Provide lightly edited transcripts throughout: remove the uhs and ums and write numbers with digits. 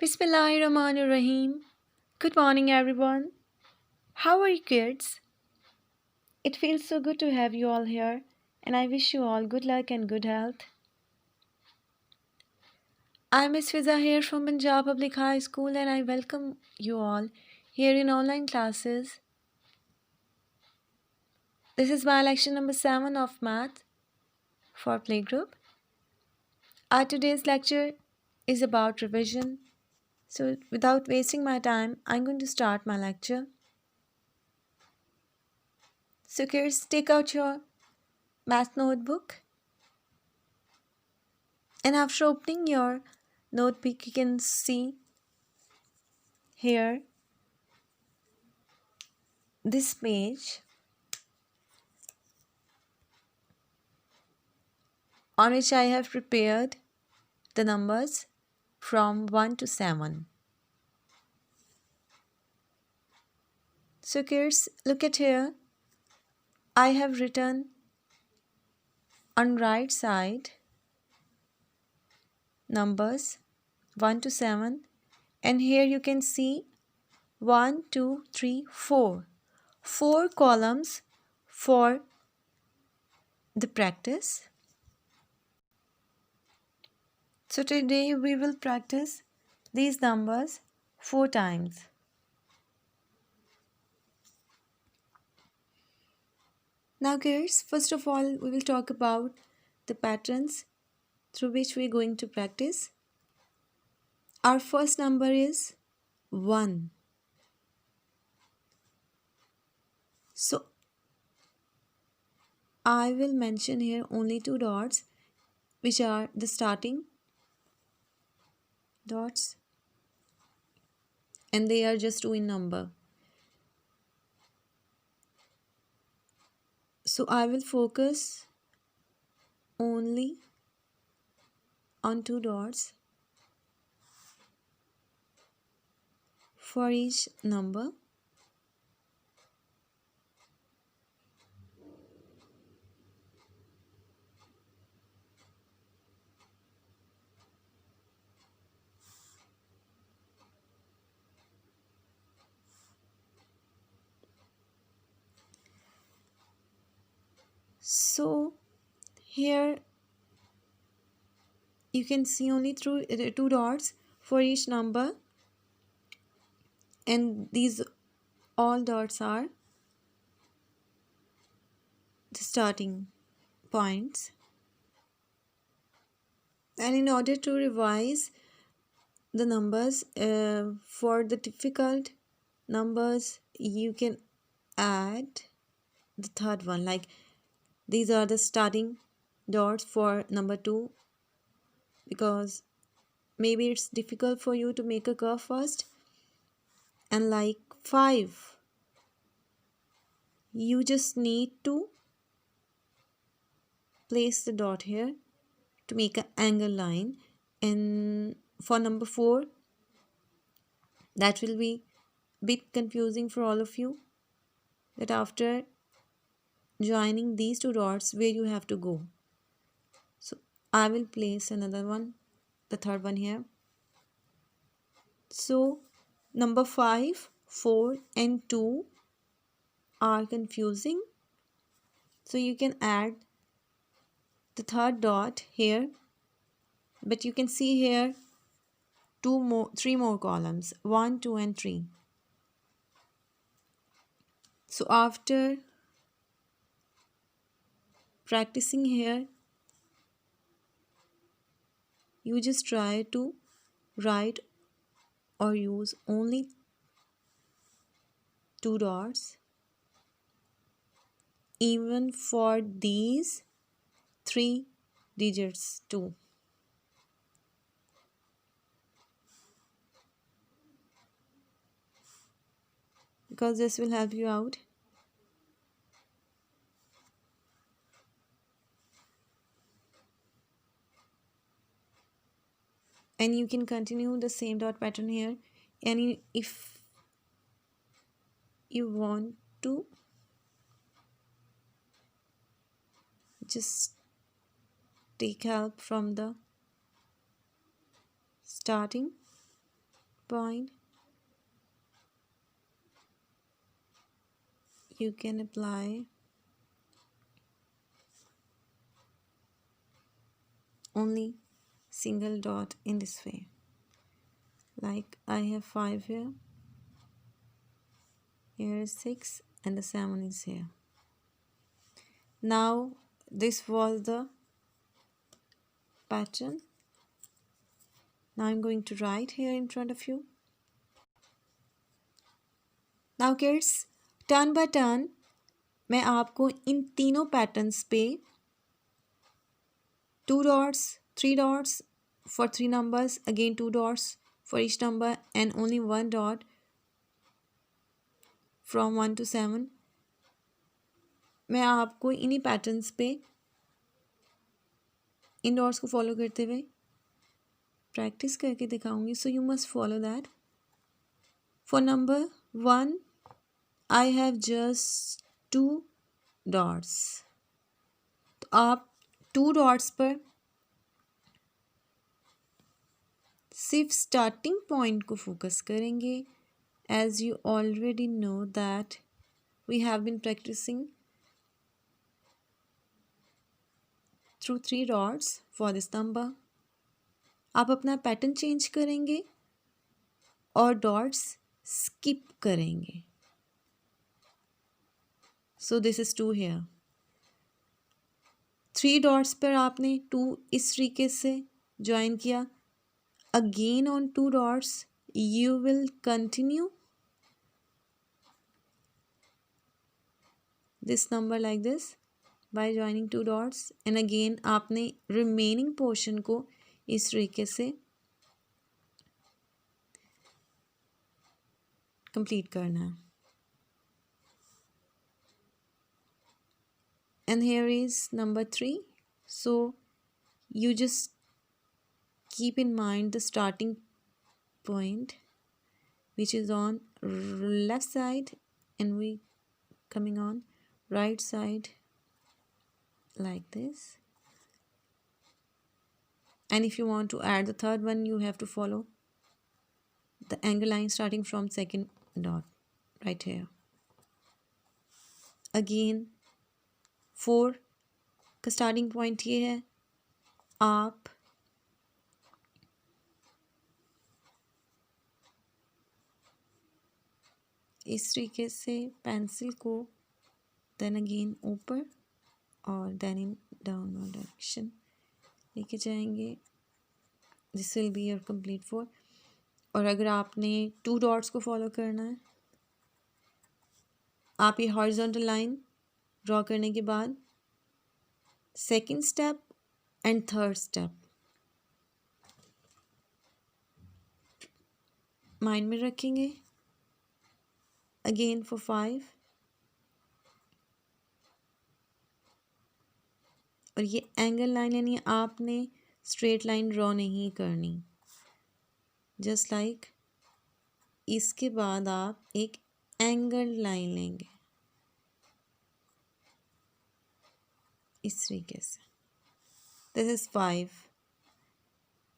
Bismillahirrahmanirrahim. Good morning, everyone. How are you, kids? It feels so good to have you all here, and I wish you all good luck and good health. I'm Miss Fiza here from Punjab Public High School, and I welcome you all here in online classes. This is my lecture number 7 of Math for Playgroup. Our today's lecture is about revision. So, without wasting my time, I'm going to start my lecture. So, kids, take out your math notebook. And after opening your notebook, you can see here this page on which I have prepared the numbers from 1 to 7. So kids, look at here. I have written on right side numbers 1 to 7, and here you can see 1, 2, 3, 4. 4 columns for the practice. So today we will practice these numbers 4 times. Now girls, first of all we will talk about the patterns through which we are going to practice. Our first number is 1. So I will mention here only 2 dots, which are the starting dots, and they are just 2 in number. So I will focus only on 2 dots for each number. So here you can see only through 2 dots for each number, and these all dots are the starting points. And in order to revise the numbers, for the difficult numbers you can add the third one, like these are the starting dots for number 2, because maybe it's difficult for you to make a curve first. And like 5, you just need to place the dot here to make an angle line. And for number 4, that will be a bit confusing for all of you, that after joining these 2 dots where you have to go. So I will place another one, the third one here. So number 5, 4 and 2 are confusing, so you can add the third dot here, but you can see here 3 more columns, 1, 2 and 3. So after practicing here, you just try to write or use only 2 dots even for these 3 digits too. Because this will help you out. And you can continue the same dot pattern here, and if you want to, just take help from the starting point, you can apply only single dot in this way. Like I have 5 here, here is 6, and the 7 is here. Now this was the pattern. Now I'm going to write here in front of you. Now kids, turn by turn मैं आपको इन तीनों patterns पे 2 dots, 3 dots for 3 numbers, again 2 dots for each number and only 1 dot from 1 to 7. मैं आपको इन्हीं patterns पे इन dots को follow करते हुए प्रैक्टिस करके दिखाऊंगी. So you must follow that. For number 1 I have just 2 dots. तो आप 2 डॉट्स पर सिर्फ स्टार्टिंग पॉइंट को फोकस करेंगे. As you already know that we have been practising through 3 dots for this number. आप अपना पैटर्न चेंज करेंगे और डॉट्स स्किप करेंगे. So this is 2 here. 3 dots पर आपने 2 इस तरीके से ज्वाइन किया. Again on 2 dots you will continue this number like this by joining 2 dots and again आपने remaining portion को इस तरीके से complete करना है. And here is number 3. So you just keep in mind the starting point which is on left side and we coming on right side like this. And if you want to add the third one you have to follow the angle line starting from second dot right here. Again 4 का starting point ये है. आप इस तरीके से pencil को then again ऊपर और देन इन डाउनवर्ड डायरेक्शन लेके जाएंगे. This will be your complete 4. और अगर आपने 2 डॉट्स को फॉलो करना है आप ये हॉरिजॉन्टल लाइन ड्रॉ करने के बाद second step and third step mind में रखेंगे. Again for 5 और ये एंगल लाइन यानी आपने स्ट्रेट लाइन ड्रॉ नहीं करनी. जस्ट लाइक इसके बाद आप एक एंगल लाइन लेंगे इस तरीके से. This is 5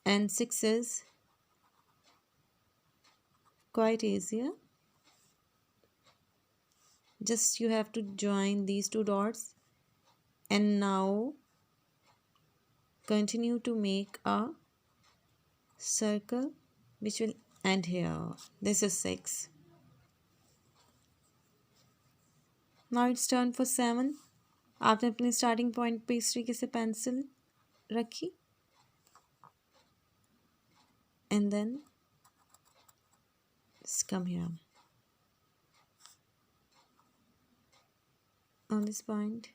and 6 is quite easier. Just you have to join these 2 dots and now continue to make a circle which will end here. This is 6. Now it's turn for 7. आपने अपने starting point पे इस तरीके से pencil रखी and then just come here on this point.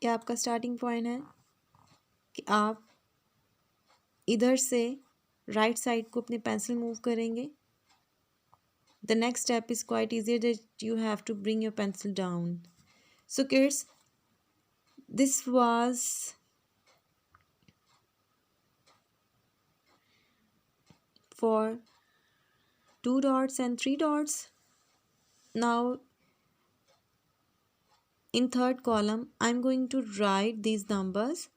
ये आपका starting point है कि आप इधर से राइट साइड को अपनी पेंसिल मूव करेंगे. The next step is quite easier that you have to bring your pencil down. So kids, this was for 2 dots and 3 dots. Now in third column I'm going to write these numbers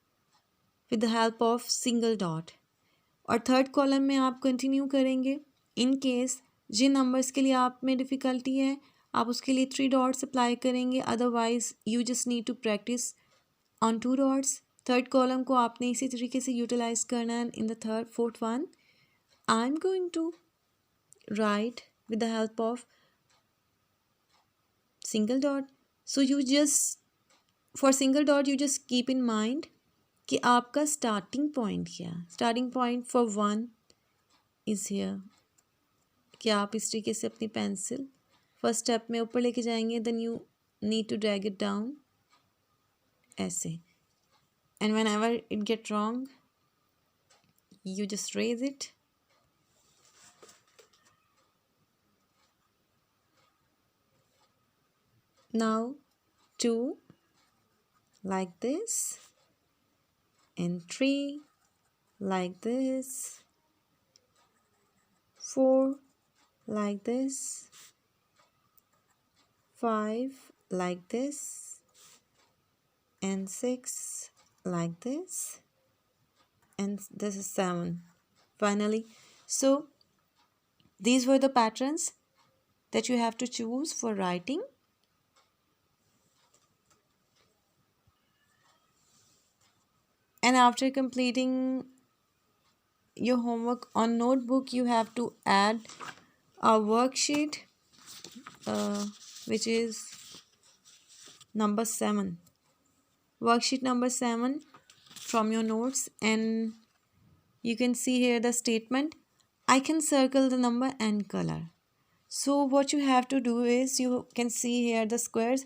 with the help of single dot. और third column में आप continue करेंगे। In case Jin numbers के लिए आप में difficulty है आप उसके लिए 3 डॉट्स अप्लाई करेंगे, otherwise you just need to practise on 2 dots. Third column को आपने इसी तरीके से यूटिलाइज करना है। In the third fourth one I am going to write with the help of single dot. So you just, for single dot you just keep in mind कि आपका starting point क्या, starting point for one is here, कि आप इस तरीके से अपनी pencil first step में ऊपर लेके जाएंगे, then you need to drag it down ऐसे, and whenever it get wrong you just raise it. Now 2 like this, and 3 like this, 4 like this, 5 like this, and 6 like this, and this is 7 finally. So these were the patterns that you have to choose for writing. And after completing your homework on notebook, you have to add a worksheet which is number 7, worksheet number 7 from your notes. And you can see here the statement, I can circle the number and color. So what you have to do is, you can see here the squares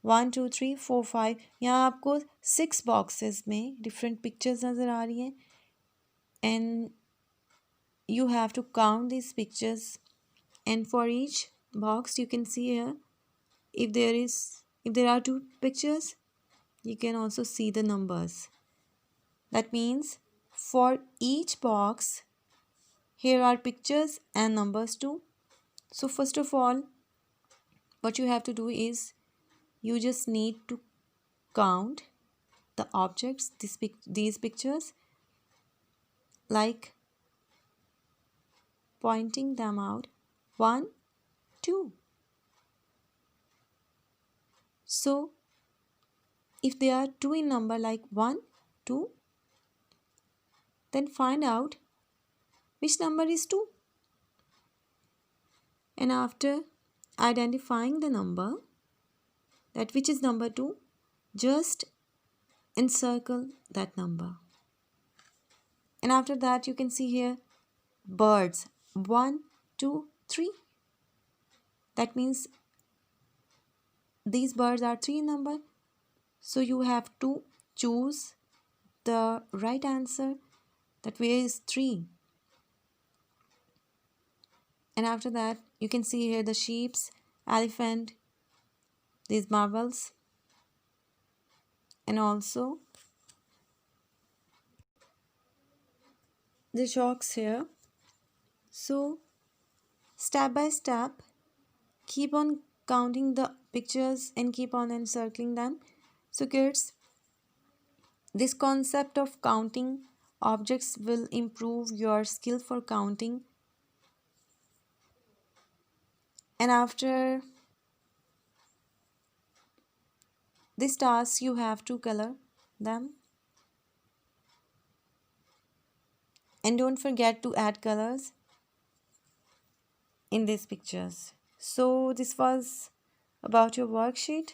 1 2 3 4 5, यहाँ आपको 6 boxes में different pictures नज़र आ रही हैं, and you have to count these pictures, and for each box you can see here, if there are 2 pictures you can also see the numbers. That means for each box here are pictures and numbers too. So first of all what you have to do is, you just need to count the objects, these pictures, like pointing them out, 1 2. So if they are 2 in number, like 1 2, then find out which number is 2, and after identifying the number, that which is number 2, just encircle that number. And after that you can see here birds, 1 2 3. That means these birds are 3 in number, so you have to choose the right answer, that way is 3. And after that you can see here the sheeps, elephant, these marbles, and also the chalks here. So step by step keep on counting the pictures and keep on encircling them. So kids, this concept of counting objects will improve your skill for counting. And after this task you have to color them, and don't forget to add colors in these pictures. So this was about your worksheet,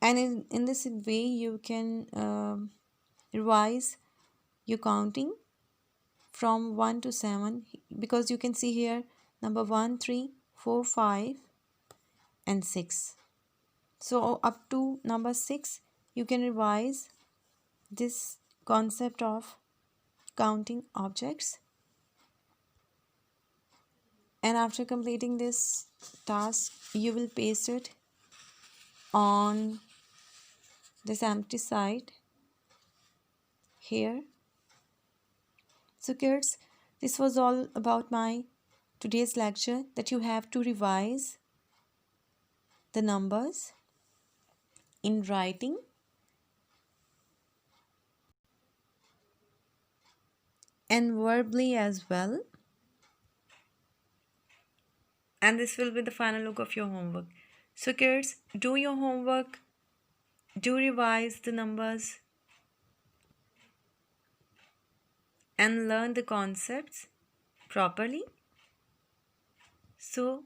and in this way you can revise your counting from 1 to 7, because you can see here number 1 3 4 5 and 6. So up to number 6 you can revise this concept of counting objects. And after completing this task you will paste it on this empty side here. So kids, this was all about my today's lecture, that you have to revise the numbers in writing and verbally as well. And this will be the final look of your homework. So, kids, do your homework, do revise the numbers, and learn the concepts properly. So,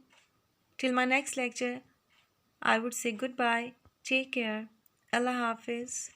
till my next lecture, I would say goodbye. Take care. Allah Hafiz.